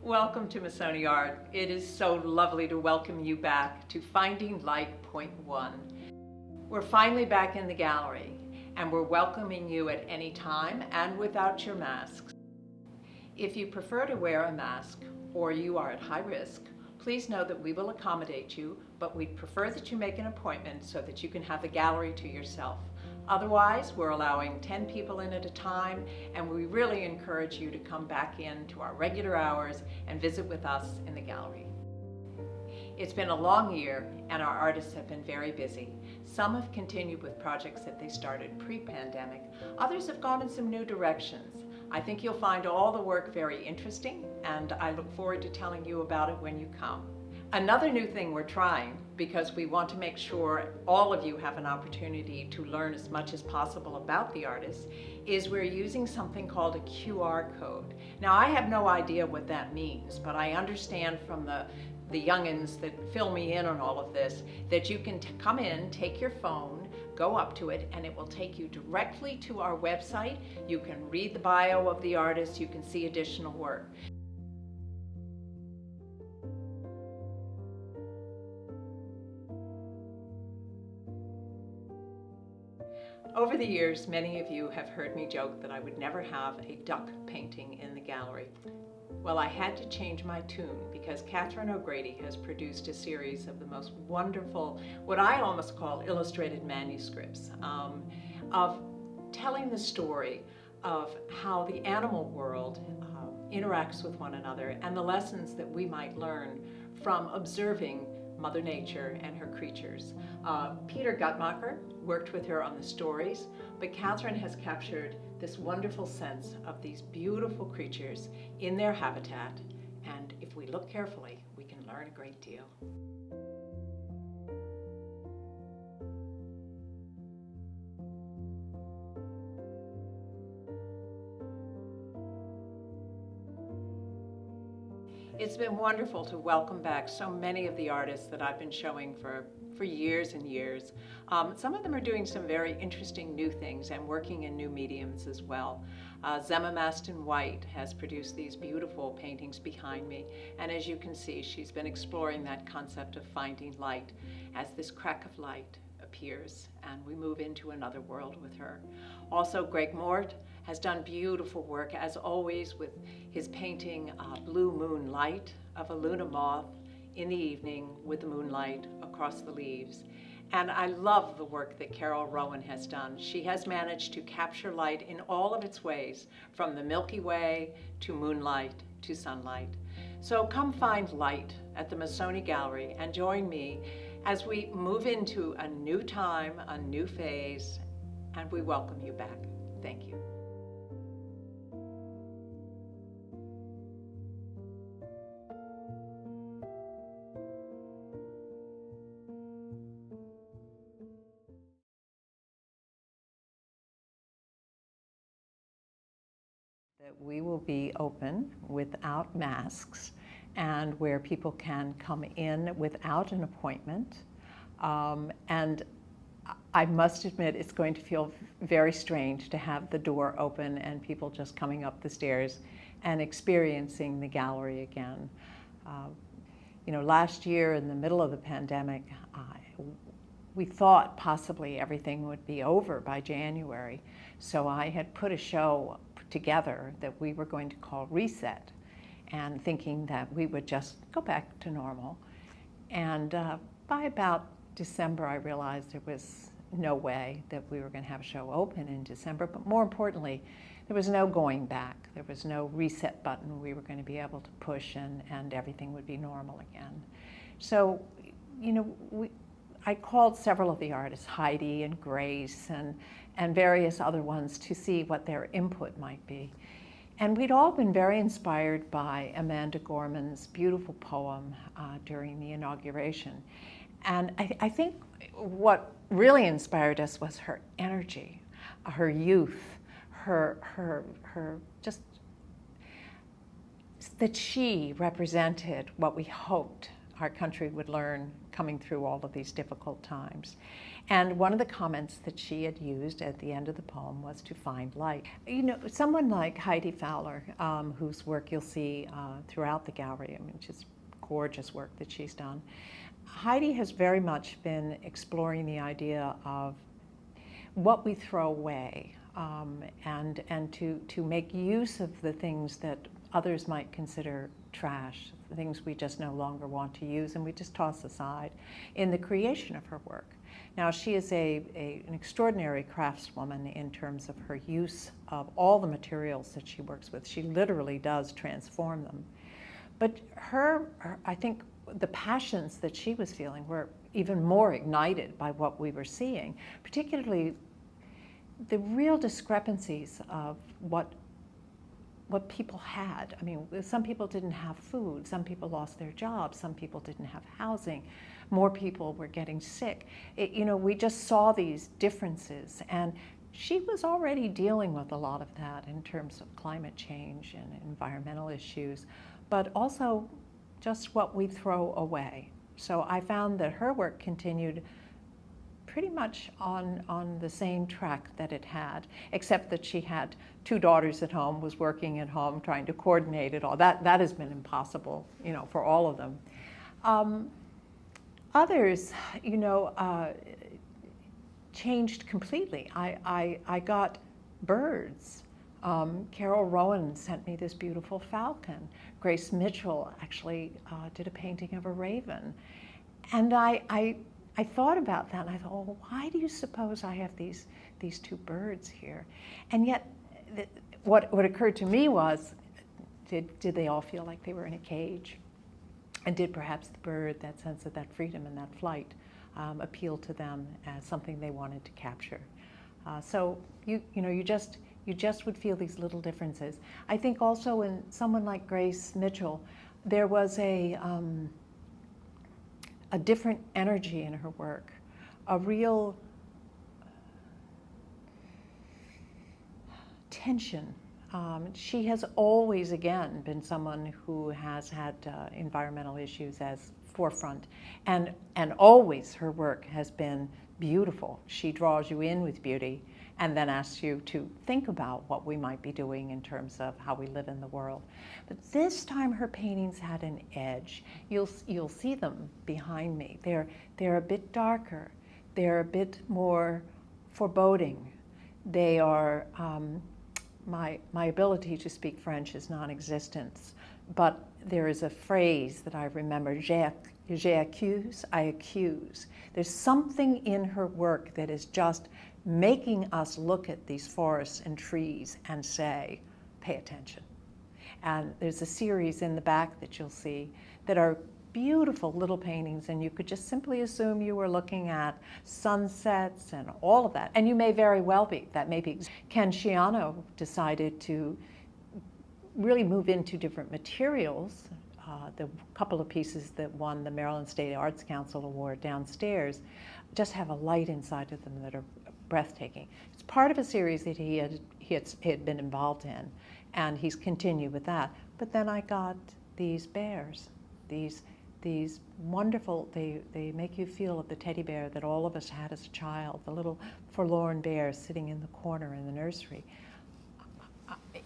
Welcome to MassoniArt. It is so lovely to welcome you back to Finding Light Point 1. We're finally back in the gallery, and we're welcoming you at any time and without your masks. If you prefer to wear a mask or you are at high risk, please know that we will accommodate you, but we'd prefer that you make an appointment so that you can have the gallery to yourself. Otherwise, we're allowing 10 people in at a time, and we really encourage you to come back in to our regular hours and visit with us in the gallery. It's been a long year, and our artists have been very busy. Some have continued with projects that they started pre-pandemic. Others have gone in some new directions. I think you'll find all the work very interesting, and I look forward to telling you about it when you come. Another new thing we're trying, because we want to make sure all of you have an opportunity to learn as much as possible about the artists, is we're using something called a QR code. Now, I have no idea what that means, but I understand from the youngins that fill me in on all of this, that you can come in, take your phone, go up to it, and it will take you directly to our website. You can read the bio of the artist, you can see additional work. Over the years, many of you have heard me joke that I would never have a duck painting in the gallery. Well, I had to change my tune because Katherine has produced a series of the most wonderful, what I almost call illustrated manuscripts, of telling the story of how the animal world interacts with one another and the lessons that we might learn from observing Mother Nature and her creatures. Peter Guttmacher worked with her on the stories, but Katherine has captured this wonderful sense of these beautiful creatures in their habitat, and if we look carefully, we can learn a great deal. It's been wonderful to welcome back so many of the artists that I've been showing for years and years. Some of them are doing some very interesting new things and working in new mediums as well. Zemma Mastin White has produced these beautiful paintings behind me, and as you can see, she's been exploring that concept of finding light as this crack of light appears and we move into another world with her. Also, Mort has done beautiful work, as always, with his painting Blue Moon Light of a Luna moth in the evening with the moonlight across the leaves. And I love the work that Rowan has done. She has managed to capture light in all of its ways, from the Milky Way to moonlight to sunlight. So come find light at the Massoni Gallery and join me as we move into a new time, a new phase, and we welcome you back. Thank you. That we will be open without masks and where people can come in without an appointment. And I must admit, it's going to feel very strange to have the door open and people just coming up the stairs and experiencing the gallery again. You know, last year in the middle of the pandemic, we thought possibly everything would be over by January. So I had put a show together that we were going to call Reset, and thinking that we would just go back to normal. And by about December, I realized there was no way that we were going to have a show open in December, but more importantly, there was no going back. There was no reset button we were going to be able to push and everything would be normal again. So, you know, I called several of the artists, Heidi and Grace and various other ones, to see what their input might be. And we'd all been very inspired by Amanda Gorman's beautiful poem during the inauguration. And I think what really inspired us was her energy, her youth, her just that she represented what we hoped our country would learn coming through all of these difficult times. And one of the comments that she had used at the end of the poem was to find light. You know, someone like Heidi Fowler, whose work you'll see throughout the gallery, I mean, just gorgeous work that she's done. Heidi has very much been exploring the idea of what we throw away, and to make use of the things that others might consider trash, things we just no longer want to use and we just toss aside in the creation of her work. Now, she is an extraordinary craftswoman in terms of her use of all the materials that she works with. She literally does transform them. But I think the passions that she was feeling were even more ignited by what we were seeing, particularly the real discrepancies of what people had. I mean, some people didn't have food, some people lost their jobs, some people didn't have housing, more people were getting sick. You know, we just saw these differences, and she was already dealing with a lot of that in terms of climate change and environmental issues, but also just what we throw away. So I found that her work continued pretty much on the same track that it had, except that she had 2 daughters at home, was working at home, trying to coordinate it all. That has been impossible, you know, for all of them. Others, you know, changed completely. I got birds. Rowan sent me this beautiful falcon. Grace Mitchell actually did a painting of a raven. And I thought about that, and I thought, well, why do you suppose I have these 2 birds here? And yet, what occurred to me was, did they all feel like they were in a cage? And did perhaps the bird, that sense of that freedom and that flight, appeal to them as something they wanted to capture? So you just would feel these little differences. I think also in someone like Grace Mitchell, there was a different energy in her work, a real tension. She has always, again, been someone who has had environmental issues as forefront, and always her work has been beautiful. She draws you in with beauty and then asks you to think about what we might be doing in terms of how we live in the world. But this time her paintings had an edge. You'll see them behind me. They're a bit darker. They're a bit more foreboding. They are, my ability to speak French is non-existent, but there is a phrase that I remember, j'accuse, I accuse. There's something in her work that is just making us look at these forests and trees and say, pay attention. And there's a series in the back that you'll see that are beautiful little paintings, and you could just simply assume you were looking at sunsets and all of that. And you may very well be. That may be. Ken Schiano decided to really move into different materials. The couple of pieces that won the Maryland State Arts Council Award downstairs just have a light inside of them that are breathtaking. It's part of a series that he had been involved in, and he's continued with that. But then I got these bears, these wonderful, they make you feel of the teddy bear that all of us had as a child, the little forlorn bear sitting in the corner in the nursery.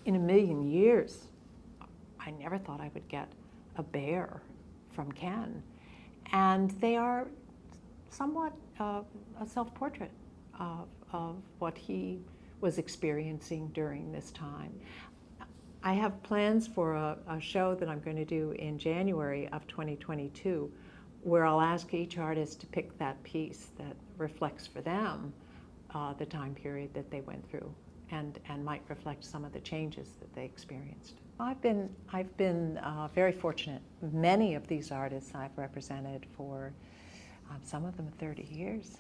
In a million years, I never thought I would get a bear from Ken. And they are somewhat a self-portrait of what he was experiencing during this time. I have plans for a show that I'm going to do in January of 2022, where I'll ask each artist to pick that piece that reflects for them the time period that they went through, and might reflect some of the changes that they experienced. I've been very fortunate. Many of these artists I've represented for some of them 30 years.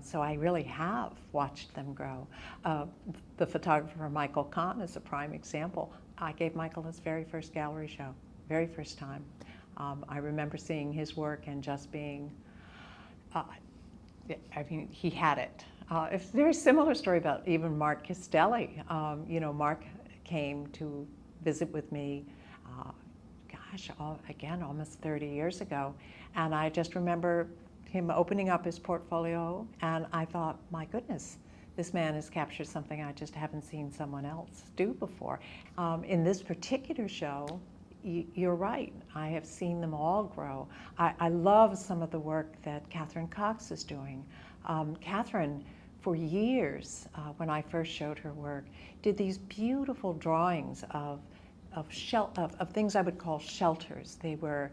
So I really have watched them grow. The photographer Michael Kahn is a prime example. I gave Michael his very first gallery show, very first time. I remember seeing his work and just being, I mean, he had it. It's a very similar story about even Mark Castelli. You know, Mark came to visit with me, gosh, again, almost 30 years ago. And I just remember him opening up his portfolio, and I thought, my goodness, this man has captured something I just haven't seen someone else do before. In this particular show, you're right, I have seen them all grow. I love some of the work that Katherine Cox is doing. Katherine, for years, when I first showed her work, did these beautiful drawings of things I would call shelters. They were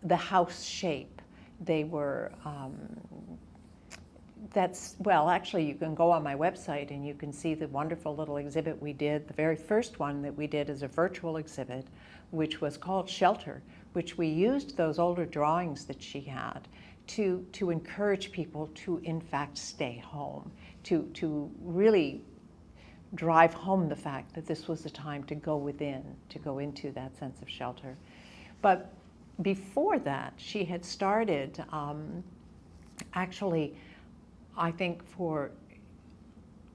the house shape. They were, well, actually you can go on my website and you can see the wonderful little exhibit we did. The very first one that we did is a virtual exhibit, which was called Shelter, which we used those older drawings that she had to encourage people to in fact stay home, to really drive home the fact that this was a time to go within, to go into that sense of shelter. But before that, she had started, actually, I think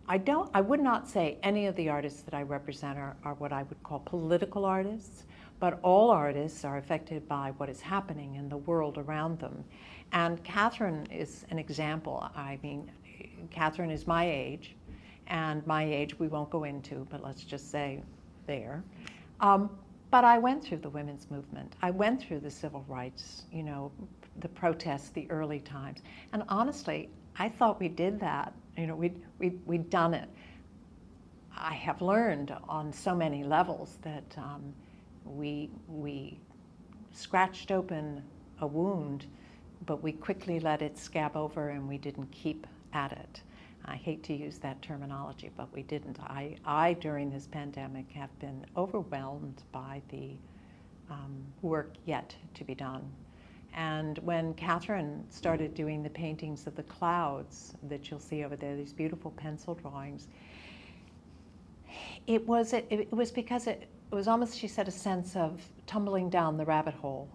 I would not say any of the artists that I represent are what I would call political artists, but all artists are affected by what is happening in the world around them. And Katherine is an example. I mean, Katherine is my age, and my age we won't go into, but let's just say there. But I went through the women's movement. I went through the civil rights, you know, the protests, the early times. And honestly, I thought we did that. You know, we'd done it. I have learned on so many levels that we scratched open a wound, but we quickly let it scab over and we didn't keep at it. I hate to use that terminology, but we didn't. I during this pandemic, have been overwhelmed by the work yet to be done. And when Katherine started doing the paintings of the clouds that you'll see over there, these beautiful pencil drawings, it was because it was almost, she said, a sense of tumbling down the rabbit hole.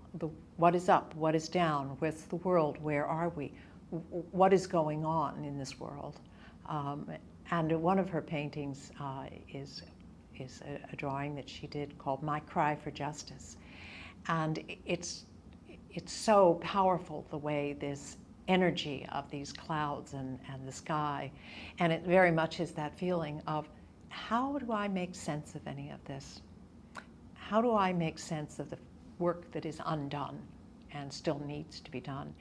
What is up? What is down? Where's the world? Where are we? What is going on in this world? And one of her paintings is a drawing that she did called My Cry for Justice. And it's so powerful, the way this energy of these clouds and the sky, and it very much is that feeling of, how do I make sense of any of this? How do I make sense of the work that is undone and still needs to be done?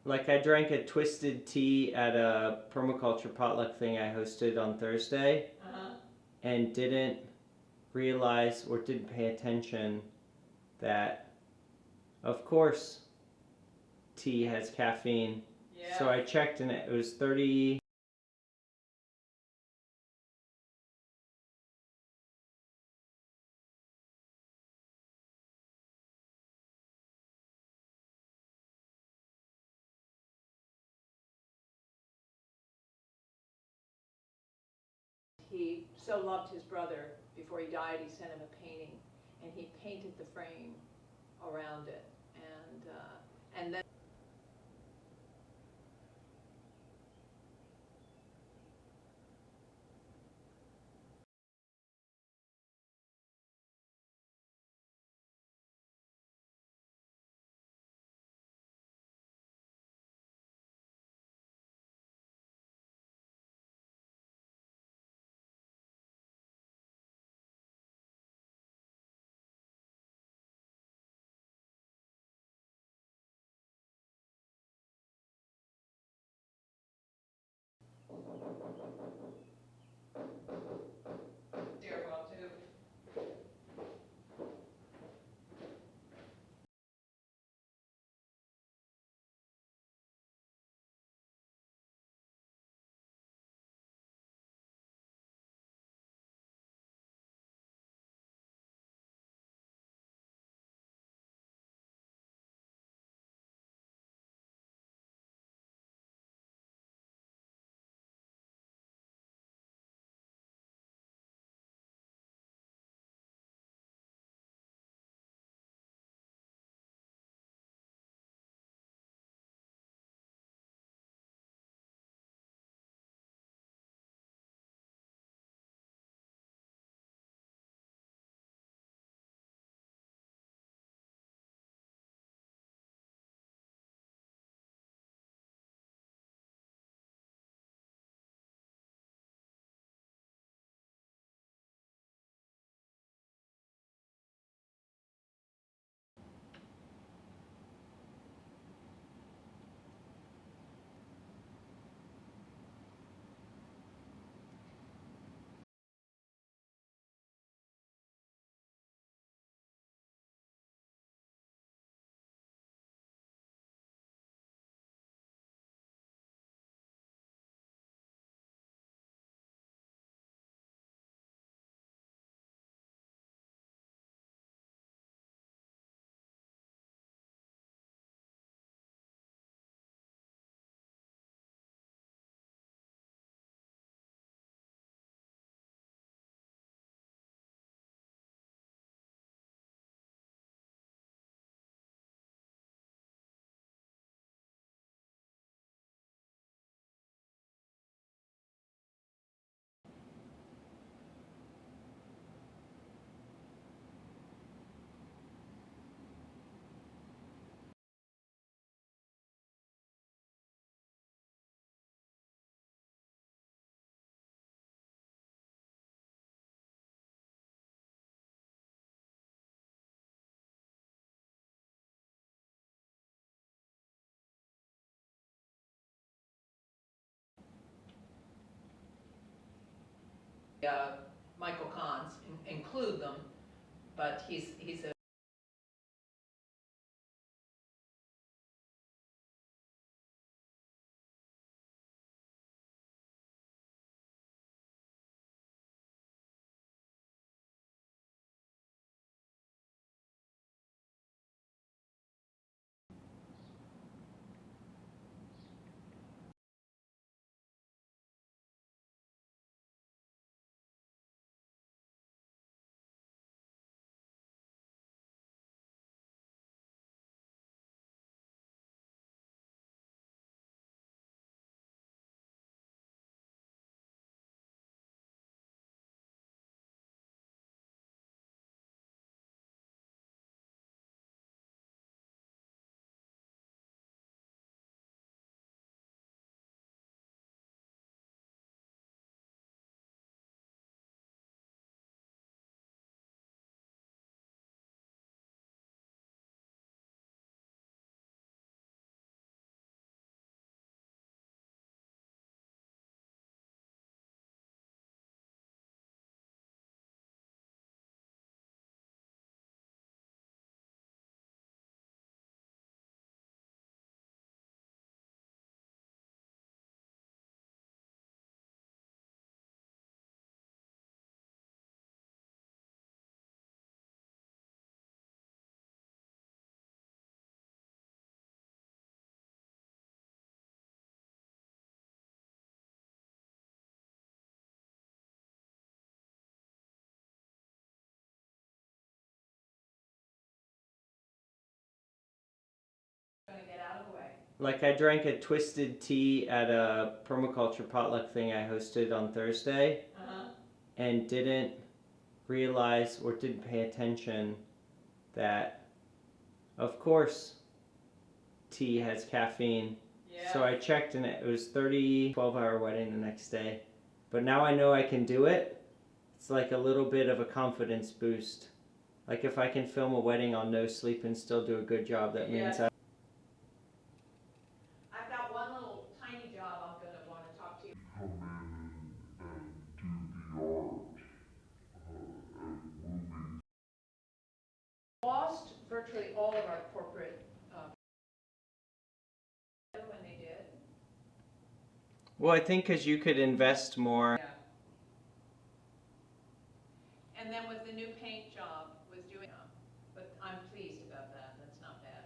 Like I drank a twisted tea at a permaculture potluck thing I hosted on Thursday, and didn't realize or didn't pay attention that, of course, tea has caffeine. Yeah. So I checked and it was 30. He so loved his brother, before he died, he sent him a painting, and he painted the frame around it. And then Michael Kahn's include them, but he's a Like I drank a twisted tea at a permaculture potluck thing I hosted on Thursday, and didn't realize or didn't pay attention that, of course, tea has caffeine. Yeah. So I checked and it was 12-hour wedding the next day. But now I know I can do it. It's like a little bit of a confidence boost. Like if I can film a wedding on no sleep and still do a good job, that means I've got one little tiny job I'm going to want to talk to you. Come in and do the art and movies. Lost virtually all of our corporate when they did. Well, I think because you could invest more. Yeah. And then with the new paint job, was doing, but I'm pleased about that. That's not bad.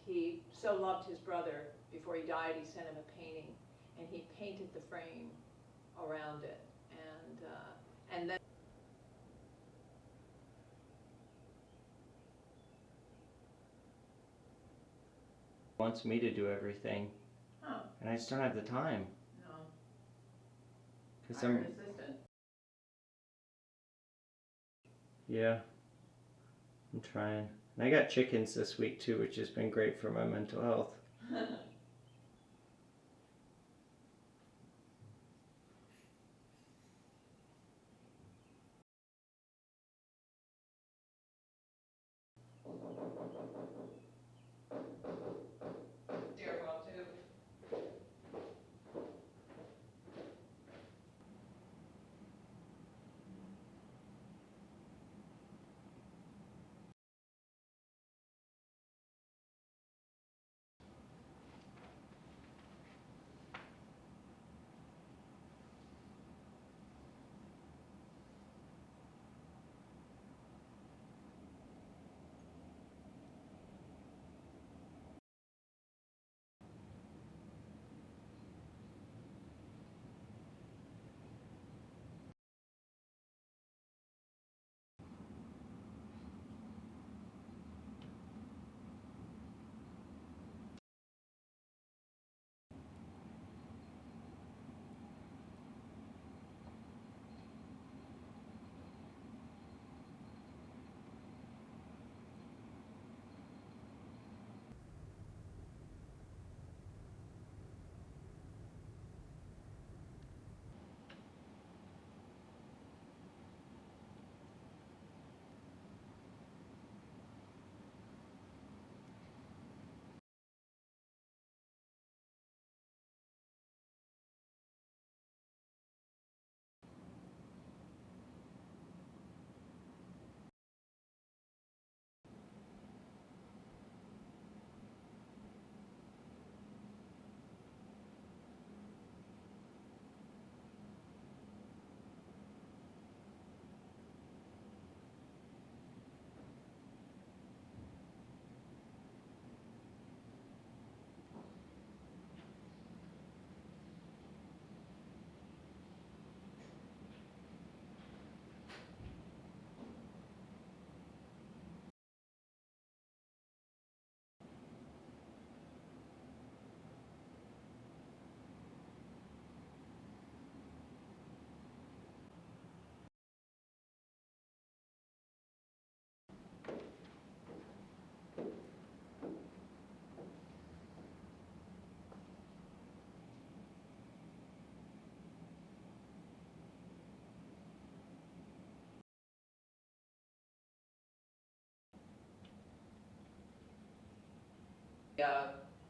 He so loved his brother, before he died, he sent him a painting, and he painted the frame around it. And then Wants me to do everything, and I just don't have the time. No. Because I'm an assistant. Yeah, I'm trying. And I got chickens this week too, which has been great for my mental health. Stairwell too.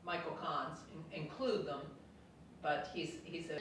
Michael Kahn's, include them, but he's a